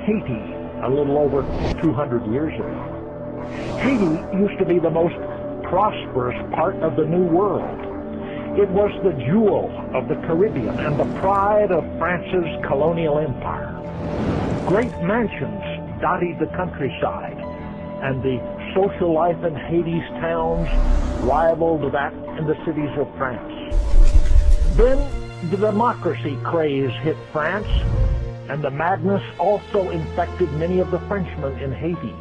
Haiti, a little over 200 years ago. Haiti used to be the most prosperous part of the New World. It was the jewel of the Caribbean and the pride of France's colonial empire. Great mansions dotted the countryside, and the social life in Haiti's towns rivaled that in the cities of France. Then the democracy craze hit France, and the madness also infected many of the Frenchmen in Haiti.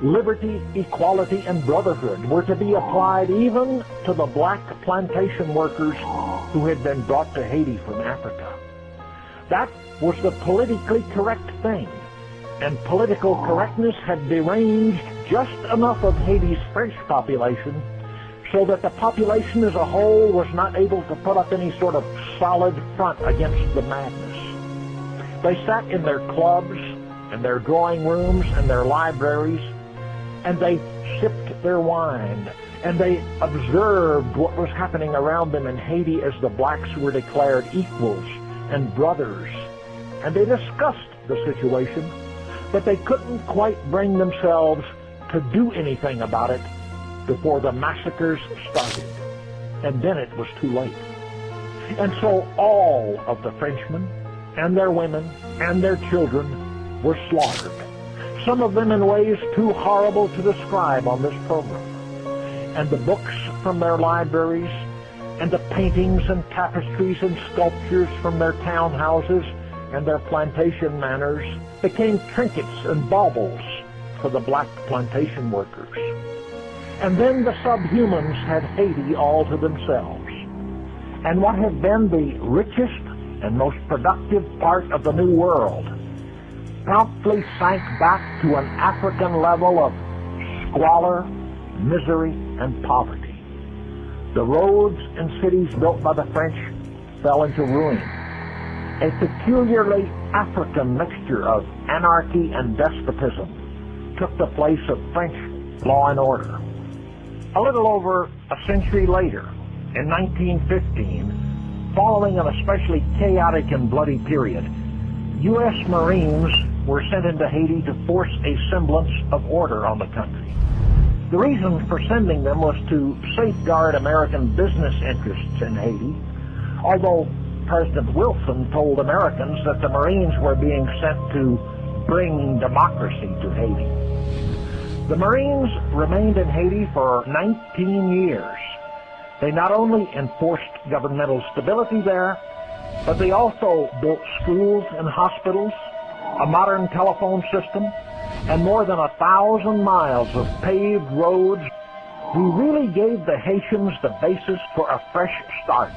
Liberty, equality, and brotherhood were to be applied even to the black plantation workers who had been brought to Haiti from Africa. That was the politically correct thing, and political correctness had deranged just enough of Haiti's French population so that the population as a whole was not able to put up any sort of solid front against the madness. They sat in their clubs, and their drawing rooms, and their libraries, and they sipped their wine, and they observed what was happening around them in Haiti as the blacks were declared equals and brothers. And they discussed the situation, but they couldn't quite bring themselves to do anything about it before the massacres started. And then it was too late. And so all of the Frenchmen and their women and their children were slaughtered, some of them in ways too horrible to describe on this program. And the books from their libraries, and the paintings and tapestries and sculptures from their townhouses and their plantation manors became trinkets and baubles for the black plantation workers. And then the subhumans had Haiti all to themselves. And what had been the richest and most productive part of the New World promptly sank back to an African level of squalor, misery, and poverty. The roads and cities built by the French fell into ruin. A peculiarly African mixture of anarchy and despotism took the place of French law and order. A little over a century later, in 1915, following an especially chaotic and bloody period, U.S. Marines were sent into Haiti to force a semblance of order on the country. The reason for sending them was to safeguard American business interests in Haiti, although President Wilson told Americans that the Marines were being sent to bring democracy to Haiti. The Marines remained in Haiti for 19 years. They not only enforced governmental stability there, but they also built schools and hospitals, a modern telephone system, and more than 1,000 miles of paved roads. We really gave the Haitians the basis for a fresh start.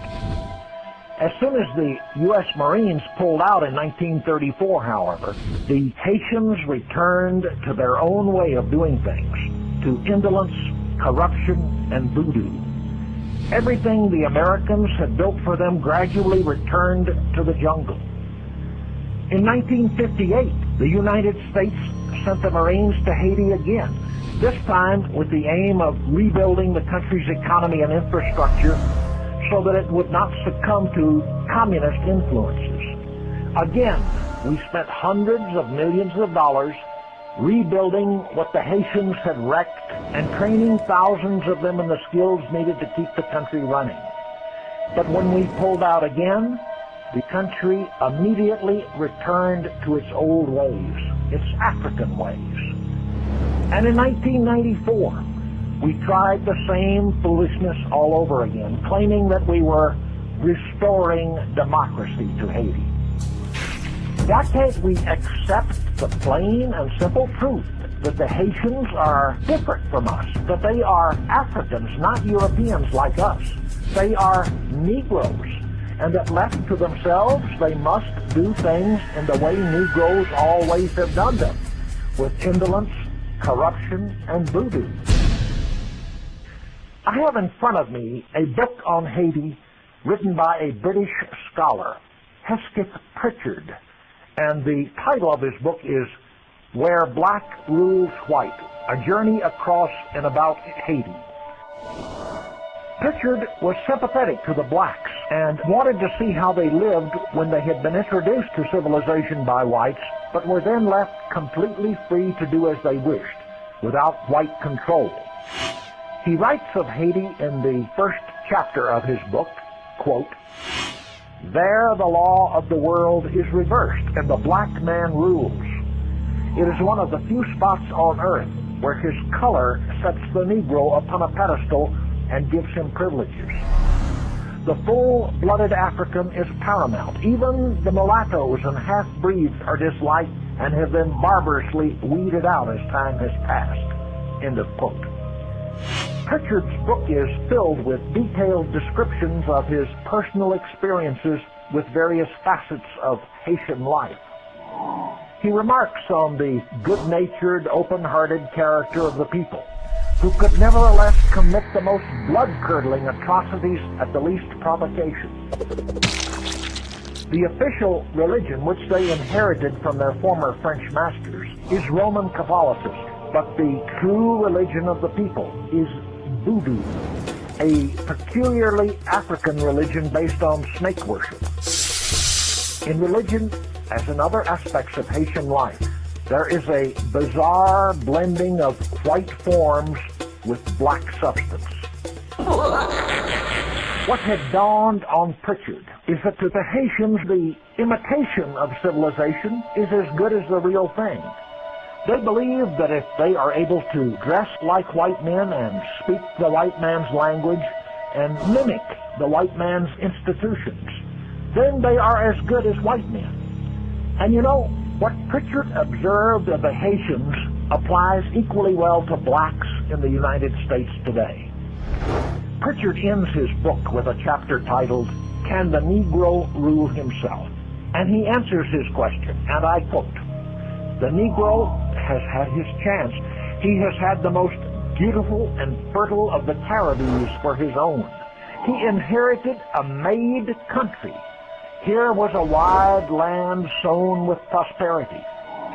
As soon as the U.S. Marines pulled out in 1934, however, the Haitians returned to their own way of doing things, to indolence, corruption, and voodoo. Everything the Americans had built for them gradually returned to the jungle. In 1958, the United States sent the Marines to Haiti again, this time with the aim of rebuilding the country's economy and infrastructure so that it would not succumb to communist influences. Again, we spent hundreds of millions of dollars rebuilding what the Haitians had wrecked and training thousands of them in the skills needed to keep the country running. But when we pulled out again, the country immediately returned to its old ways, its African ways. And in 1994, we tried the same foolishness all over again, claiming that we were restoring democracy to Haiti. Why can't we accept the plain and simple truth that the Haitians are different from us, that they are Africans, not Europeans like us? They are Negroes, and that left to themselves, they must do things in the way Negroes always have done them, with indolence, corruption, and voodoo. I have in front of me a book on Haiti written by a British scholar, Hesketh Pritchard, and the title of his book is Where Black Rules White, A Journey Across and About Haiti. Pritchard was sympathetic to the blacks and wanted to see how they lived when they had been introduced to civilization by whites, but were then left completely free to do as they wished, without white control. He writes of Haiti in the first chapter of his book, quote, "There the law of the world is reversed and the black man rules. It is one of the few spots on earth where his color sets the Negro upon a pedestal and gives him privileges. The full-blooded African is paramount. Even the mulattoes and half-breeds are disliked and have been barbarously weeded out as time has passed." End of quote. Pritchard's book is filled with detailed descriptions of his personal experiences with various facets of Haitian life. He remarks on the good-natured, open-hearted character of the people, who could nevertheless commit the most blood-curdling atrocities at the least provocation. The official religion, which they inherited from their former French masters, is Roman Catholicism, but the true religion of the people is Voodoo, a peculiarly African religion based on snake worship. In religion, as in other aspects of Haitian life, there is a bizarre blending of white forms with black substance. What had dawned on Pritchard is that to the Haitians, the imitation of civilization is as good as the real thing. They believe that if they are able to dress like white men and speak the white man's language and mimic the white man's institutions, then they are as good as white men. And you know, what Pritchard observed of the Haitians applies equally well to blacks in the United States today. Pritchard ends his book with a chapter titled, "Can the Negro Rule Himself?" And he answers his question, and I quote, "The Negro has had his chance. He has had the most beautiful and fertile of the Caribbees for his own. He inherited a made country. Here was a wide land sown with prosperity,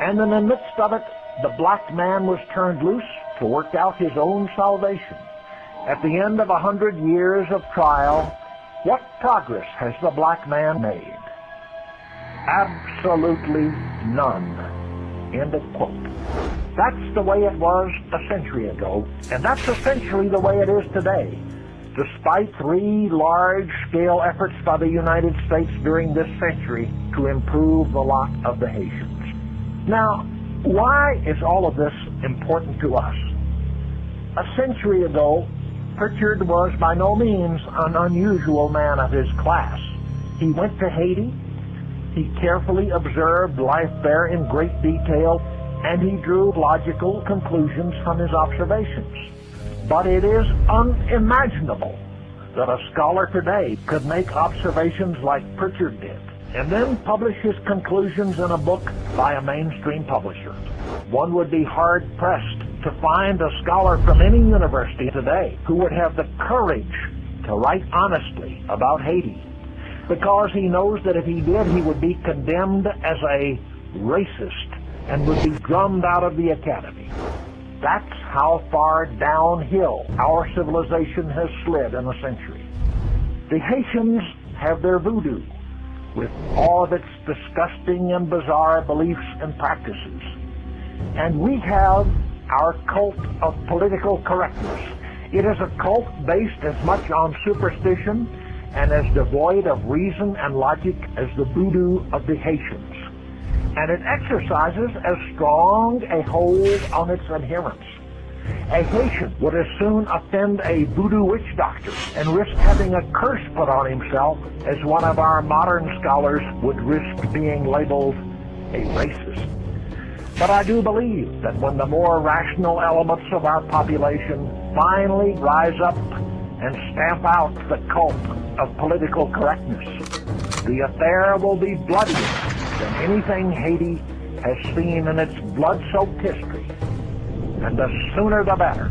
and in the midst of it, the black man was turned loose to work out his own salvation. At the end of 100 years of trial, what progress has the black man made? Absolutely none." End of quote. That's the way it was a century ago, and that's essentially the way it is today, despite 3 large-scale efforts by the United States during this century to improve the lot of the Haitians. Now, why is all of this important to us? A century ago, Pritchard was by no means an unusual man of his class. He went to Haiti. He carefully observed life there in great detail, and he drew logical conclusions from his observations. But it is unimaginable that a scholar today could make observations like Pritchard did, and then publish his conclusions in a book by a mainstream publisher. One would be hard-pressed to find a scholar from any university today who would have the courage to write honestly about Haiti, because he knows that if he did, he would be condemned as a racist and would be drummed out of the academy. That's how far downhill our civilization has slid in a century. The Haitians have their voodoo, with all of its disgusting and bizarre beliefs and practices. And we have our cult of political correctness. It is a cult based as much on superstition and as devoid of reason and logic as the voodoo of the Haitians. And it exercises as strong a hold on its adherents. A Haitian would as soon offend a voodoo witch doctor and risk having a curse put on himself as one of our modern scholars would risk being labeled a racist. But I do believe that when the more rational elements of our population finally rise up and stamp out the cult of political correctness, the affair will be bloodier than anything Haiti has seen in its blood-soaked history. And the sooner the better.